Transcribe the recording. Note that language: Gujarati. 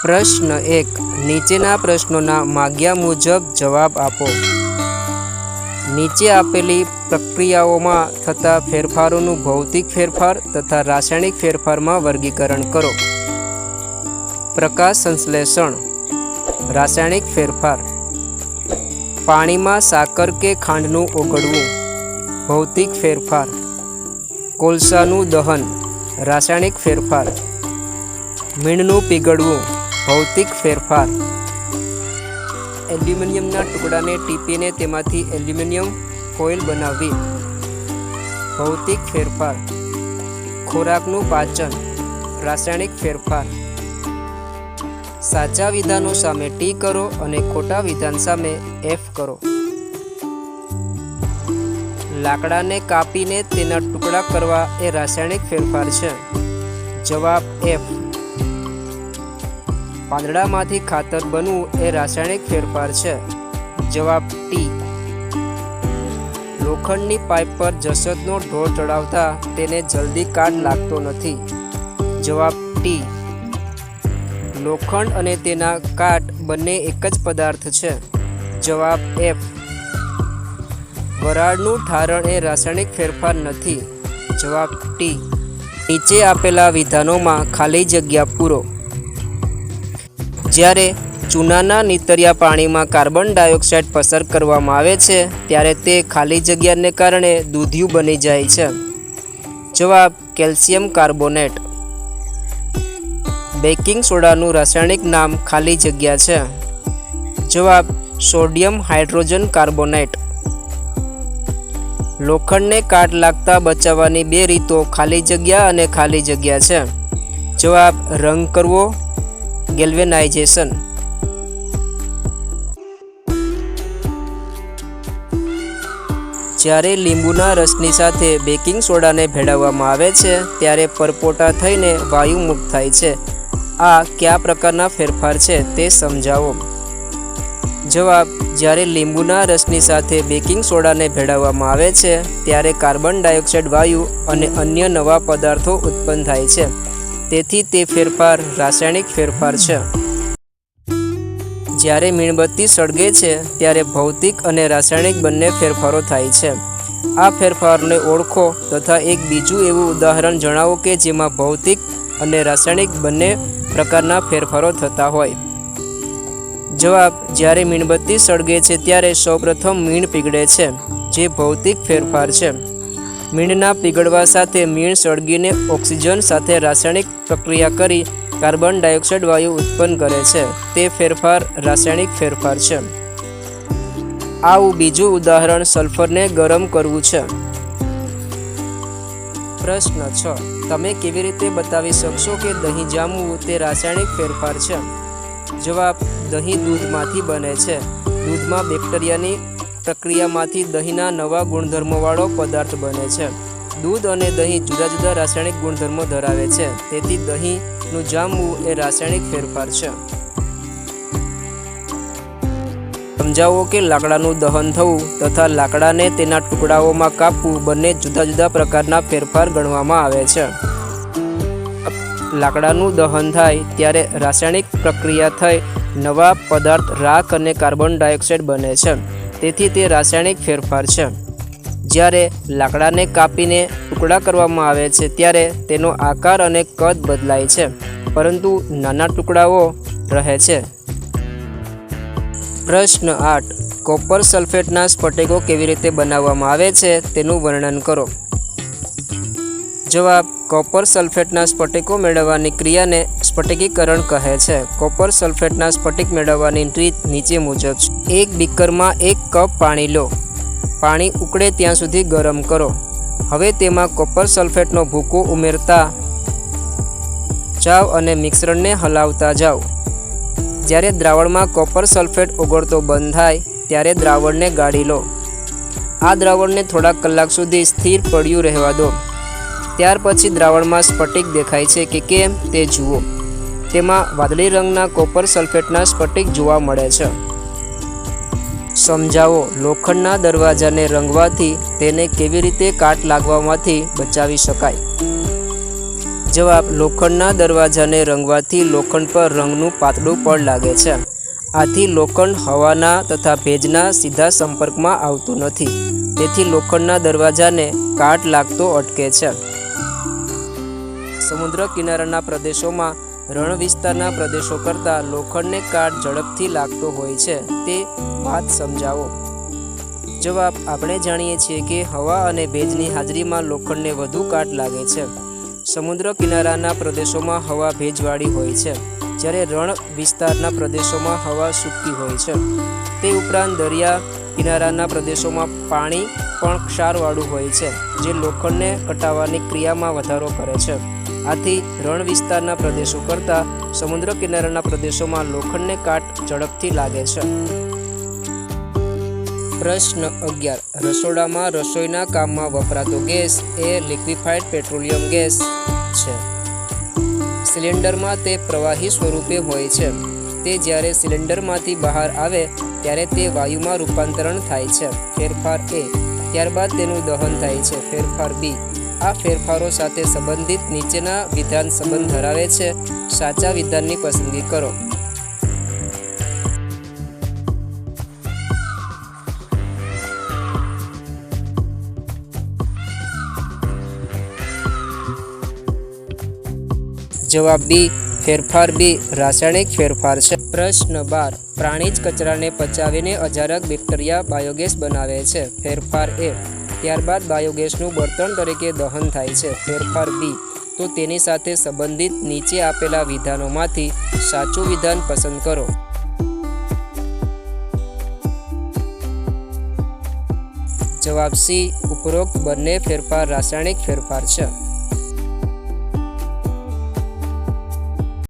પ્રશ્ન 1. નીચેના પ્રશ્નોના માગ્યા મુજબ જવાબ આપો. નીચે આપેલી પ્રક્રિયાઓમાં થતા ફેરફારોનું ભૌતિક ફેરફાર તથા રાસાયણિક ફેરફારમાં વર્ગીકરણ કરો. પ્રકાશ સંશ્લેષણ રાસાયણિક ફેરફાર. પાણીમાં સાકર કે ખાંડનું ઓગળવું ભૌતિક ફેરફાર. કોલસાનું દહન રાસાયણિક ફેરફાર. મીણનું પીગળવું ભૌતિક ફેરફાર. એલ્યુમિનિયમના ટુકડાને ટીપીને તેમાંથી એલ્યુમિનિયમ ફોઇલ બનાવવી ભૌતિક ફેરફાર. ખોરાકનું પાચન રાસાયણિક ફેરફાર. સાચા વિધાનો સામે ટી કરો અને ખોટા વિધાન સામે એફ કરો. લાકડાને કાપીને તેના ટુકડા કરવા એ રાસાયણિક ફેરફાર છે. જવાબ એફ. પાંદડામાંથી ખાતર બનવું એ રાસાયણિક ફેરફાર છે. જવાબ ટી. લોખંડની પાઇપ પર જસતનો ઢોળ ચડાવતા તેને જલ્દી કાટ લાગતો નથી. જવાબ ટી. લોખંડ અને તેના કાટ બંને એક જ પદાર્થ છે. જવાબ એફ. વરાળનું ઠારણ એ રાસાયણિક ફેરફાર નથી. જવાબ ટી. નીચે આપેલા વિધાનોમાં ખાલી જગ્યા પૂરો. જ્યારે ચૂનાના નીતર્યા પાણીમાં કાર્બન ડાયોક્સાઇડ પસાર કરવામાં આવે છે ત્યારે તે ખાલી જગ્યાને કારણે દૂધિયું બની જાય છે. જવાબ કેલ્શિયમ કાર્બોનેટ. બેકિંગ સોડાનું રાસાયણિક નામ ખાલી જગ્યા છે. જવાબ સોડિયમ હાઇડ્રોજન કાર્બોનેટ. લોખંડને કાટ લાગતા બચાવવાની બે રીતો ખાલી જગ્યા અને ખાલી જગ્યા છે. જવાબ રંગ કરવો ગેલ્વેનાઇઝેશન. જ્યારે લીંબુના રસની સાથે બેકિંગ સોડાને ભેળવવામાં આવે છે ત્યારે પરપોટા થઈને વાયુ મુક્ત થાય છે. આ કયા પ્રકારના ફેરફાર છે તે સમજાવો. જવાબ જ્યારે લીંબુના રસની સાથે બેકિંગ સોડાને ભેળવવામાં આવે છે ત્યારે કાર્બન ડાયોક્સાઇડ વાયુ અને અન્ય નવા પદાર્થો ઉત્પન્ન થાય છે. તેથી તે ફેરફાર રાસાયણિક ફેરફાર છે. જ્યારે મીણબત્તી સળગે છે ત્યારે ભૌતિક અને રાસાયણિક બંને ફેરફારો થાય છે. આ ફેરફારને ઓળખો તથા એક બીજું એવું ઉદાહરણ જણાવો કે જેમાં ભૌતિક અને રાસાયણિક બંને પ્રકારના ફેરફારો થતા હોય. જવાબ જ્યારે મીણબત્તી સળગે છે ત્યારે સૌપ્રથમ મીણ પીગળે છે, જે ભૌતિક ફેરફાર છે. મીણના પીગળવા સાથે મીણ સળગીને ઓક્સિજન સાથે રાસાયણિક પ્રક્રિયા કરી કાર્બન ડાયોક્સાઇડ વાયુ ઉત્પન્ન કરે છે. તે ફેરફાર રાસાયણિક ફેરફાર છે. આવું બીજું ઉદાહરણ સલ્ફરને ગરમ કરવું છે. પ્રશ્ન 6. તમે કેવી રીતે બતાવી શકશો કે દહીં જામવું તે રાસાયણિક ફેરફાર છે? જવાબ દહીં દૂધમાંથી બને છે. દૂધમાં બેક્ટેરિયાની પ્રક્રિયામાંથી દહીંના નવા ગુણધર્મોવાળો પદાર્થ બને છે. દૂધ અને દહીં જુદા જુદા રાસાયણિક ગુણધર્મો ધરાવે છે. તેથી દહીંનું જામવું એ રાસાયણિક ફેરફાર છે. સમજાવો કે લાકડાનું દહન થવું તથા લાકડાને તેના ટુકડાઓમાં કાપવું બંને જુદા જુદા પ્રકારના ફેરફાર ગણવામાં આવે છે. લાકડાનું દહન થાય ત્યારે રાસાયણિક પ્રક્રિયા થઈ નવા પદાર્થ રાખ અને કાર્બન ડાયોક્સાઇડ બને છે. તેથી તે રાસાયણિક ફેરફાર છે. જ્યારે લાકડાને કાપીને ટુકડા કરવામાં આવે છે ત્યારે તેનો આકાર અને કદ બદલાય છે, પરંતુ નાના ટુકડાઓ રહે છે. પ્રશ્ન 8. કોપર સલ્ફેટના સ્ફટિકો કેવી રીતે બનાવવામાં આવે છે તેનું વર્ણન કરો. જવાબ કોપર સલ્ફેટના સ્ફટિકો મેળવવાની ક્રિયાને સ્ફટિકીકરણ કહે છે. કોપર સલ્ફેટના સ્ફટિક મેળવવાની રીત નીચે મુજબ છે. એક બીકરમાં 1 કપ પાણી લો. પાણી ઉકળે ત્યાં સુધી ગરમ કરો. હવે તેમાં કોપર સલ્ફેટનો ભૂકો ઉમેરતા જાઓ અને મિશ્રણને હલાવતા જાઓ. જ્યારે દ્રાવણમાં કોપર સલ્ફેટ ઓગળતો બંધ થાય ત્યારે દ્રાવણને ગાળી લો. આ દ્રાવણને થોડા કલાક સુધી સ્થિર પડ્યું રહેવા દો. ત્યાર પછી દ્રાવણમાં સ્ફટિક દેખાય છે કે કેમ તે જુઓ. તેમાં વાદળી રંગના કોપર સલ્ફેટના સ્ફટિક જોવા મળે છે. સમજાવો લોખંડના દરવાજાને રંગવાથી તેને કેવી રીતે કાટ લાગવામાંથી બચાવી શકાય. જવાબ: લોખંડના દરવાજાને રંગવાથી લોખંડ પર રંગનું પાતળું પડ લાગે છે. આથી લોખંડ હવાના તથા ભેજના સીધા સંપર્કમાં આવતું નથી, તેથી લોખંડના દરવાજાને કાટ લાગતો અટકે છે. સમુદ્ર કિનારાના પ્રદેશોમાં રણ વિસ્તારના પ્રદેશો કરતાં લોખંડને કાટ ઝડપથી લાગતો હોય છે, તે વાત સમજાવો. જવાબ: આપણે જાણીએ છીએ કે હવા અને ભેજની હાજરીમાં લોખંડને વધુ કાટ લાગે છે. સમુદ્ર કિનારાના પ્રદેશોમાં હવા ભેજવાળી હોય છે, જ્યારે રણ વિસ્તારના પ્રદેશોમાં હવા સૂકી હોય છે. તે ઉપરાંત દરિયા કિનારાના પ્રદેશોમાં પાણી પણ ક્ષારવાળું હોય છે, જે લોખંડને કટાવાની ક્રિયામાં વધારો કરે છે. આથી રણ વિસ્તારના પ્રદેશો કરતાં સમુદ્ર કિનારાના પ્રદેશોમાં લોખંડને કાટ ઝડપથી લાગે છે. પ્રશ્ન 11. રસોડામાં રસોઈના કામમાં વપરાતો ગેસ એ લિક્વિફાઇડ પેટ્રોલિયમ ગેસ છે. સિલિન્ડરમાં તે પ્રવાહી સ્વરૂપે હોય છે. તે જ્યારે સિલિન્ડરમાંથી બહાર આવે ત્યારે તે વાયુમાં રૂપાંતરણ થાય છે. ફેરફાર A. ત્યારબાદ તેનું દહન થાય છે. ફેરફાર B. આ ફેરફારો સાથે સંબંધિત નીચેના વિધાન સંબંધ ધરાવે છે. સાચા વિધાનની પસંદગી કરો. જવાબ B. ફેરફાર B રાસાયણિક ફેરફાર છે. પ્રશ્ન 12. પ્રાણી જ કચરાને પચાવીને અજારક બેક્ટેરિયા બાયોગેસ બનાવે છે. ફેરફાર A. ત્યારબાદ બાયોગેસનું બળતણ તરીકે દહન થાય છે. ફેરફાર B. તો તેની સાથે સંબંધિત નીચે આપેલા વિધાનોમાંથી સાચું વિધાન પસંદ કરો. જવાબ C. ઉપરોક્ત બંને ફેરફાર રાસાયણિક ફેરફાર છે.